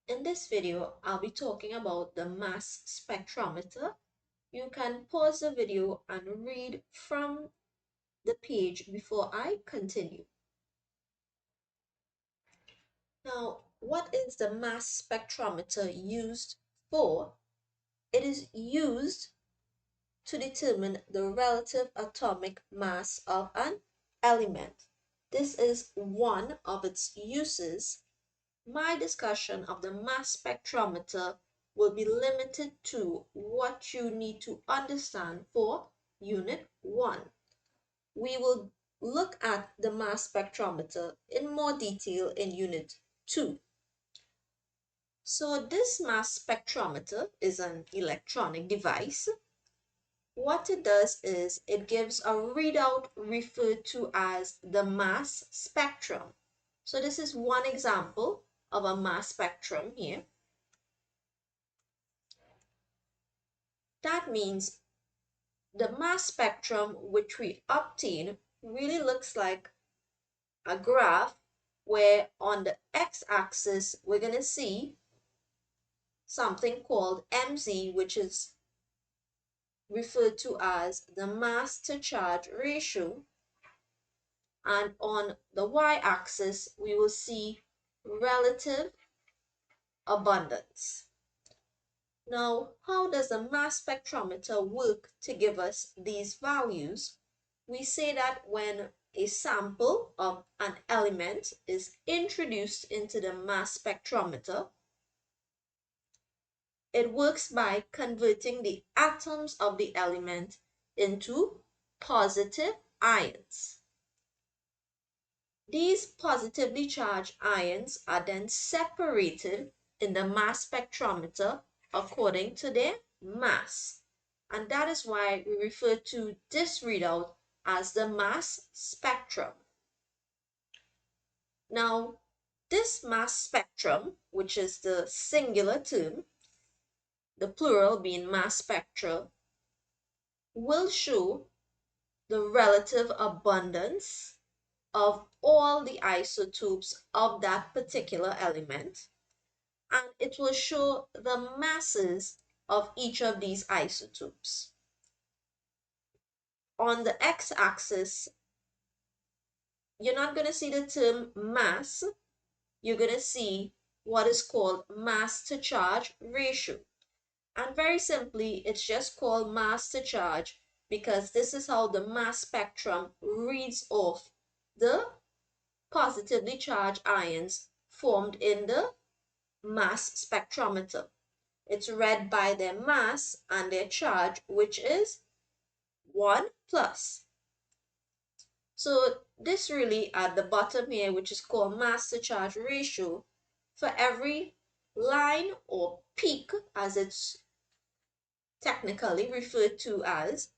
In this video, I'll be talking about the mass spectrometer. You can pause the video and read from the page before I continue. Now, what is the mass spectrometer used for? It is used to determine the relative atomic mass of an element. This is one of its uses. My discussion of the mass spectrometer will be limited to what you need to understand for Unit 1. We will look at the mass spectrometer in more detail in Unit 2. So this mass spectrometer is an electronic device. What it does is it gives a readout referred to as the mass spectrum. So this is one example of a mass spectrum here. That means the mass spectrum which we obtain really looks like a graph where on the x-axis we're going to see something called mz, which is referred to as the mass to charge ratio, and on the y-axis we will see relative abundance. Now, how does the mass spectrometer work to give us these values? We say that when a sample of an element is introduced into the mass spectrometer, it works by converting the atoms of the element into positive ions. These positively charged ions are then separated in the mass spectrometer according to their mass. And that is why we refer to this readout as the mass spectrum. Now, this mass spectrum, which is the singular term, the plural being mass spectra, will show the relative abundance of all the isotopes of that particular element, and it will show the masses of each of these isotopes. On the x-axis, you're not going to see the term mass, you're going to see what is called mass to charge ratio. And very simply, it's just called mass to charge because this is how the mass spectrum reads off the positively charged ions formed in the mass spectrometer. It's read by their mass and their charge, which is 1 plus. So this really at the bottom here, which is called mass to charge ratio, for every line or peak, as it's technically referred to as,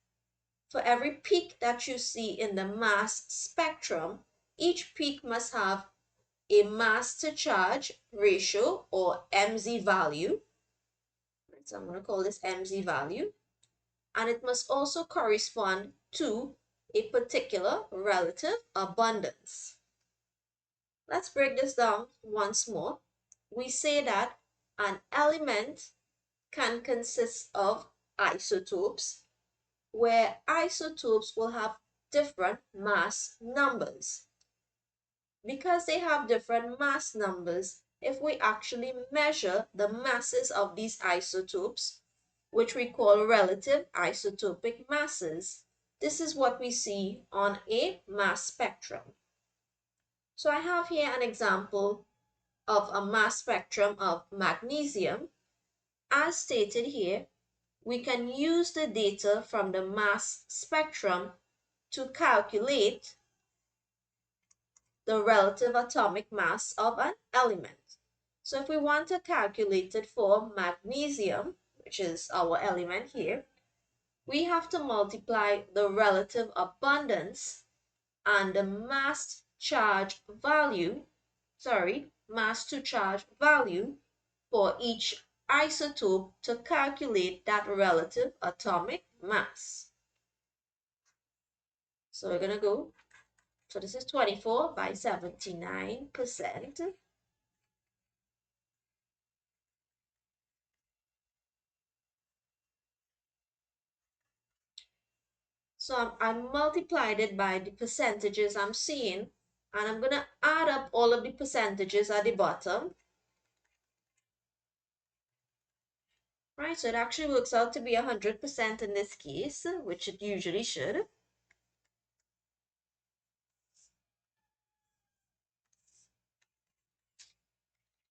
for every peak that you see in the mass spectrum, each peak must have a mass to charge ratio or MZ value. So I'm going to call this MZ value. And it must also correspond to a particular relative abundance. Let's break this down once more. We say that an element can consist of isotopes, where isotopes will have different mass numbers. Because they have different mass numbers, if we actually measure the masses of these isotopes, which we call relative isotopic masses, this is what we see on a mass spectrum. So I have here an example of a mass spectrum of magnesium. As stated here, we can use the data from the mass spectrum to calculate the relative atomic mass of an element. So if we want to calculate it for magnesium, which is our element here, we have to multiply the relative abundance and the mass to charge value for each isotope to calculate that relative atomic mass. So we're going to go, so this is 24 by 79%. So I multiplied it by the percentages I'm seeing, and I'm going to add up all of the percentages at the bottom. Right, so it actually works out to be 100% in this case, which it usually should.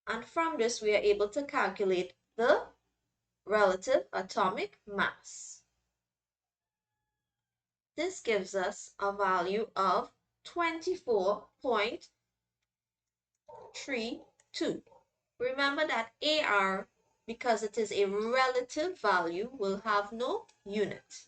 And from this, we are able to calculate the relative atomic mass. This gives us a value of 24.32. Remember that AR, because it is a relative value, will have no unit.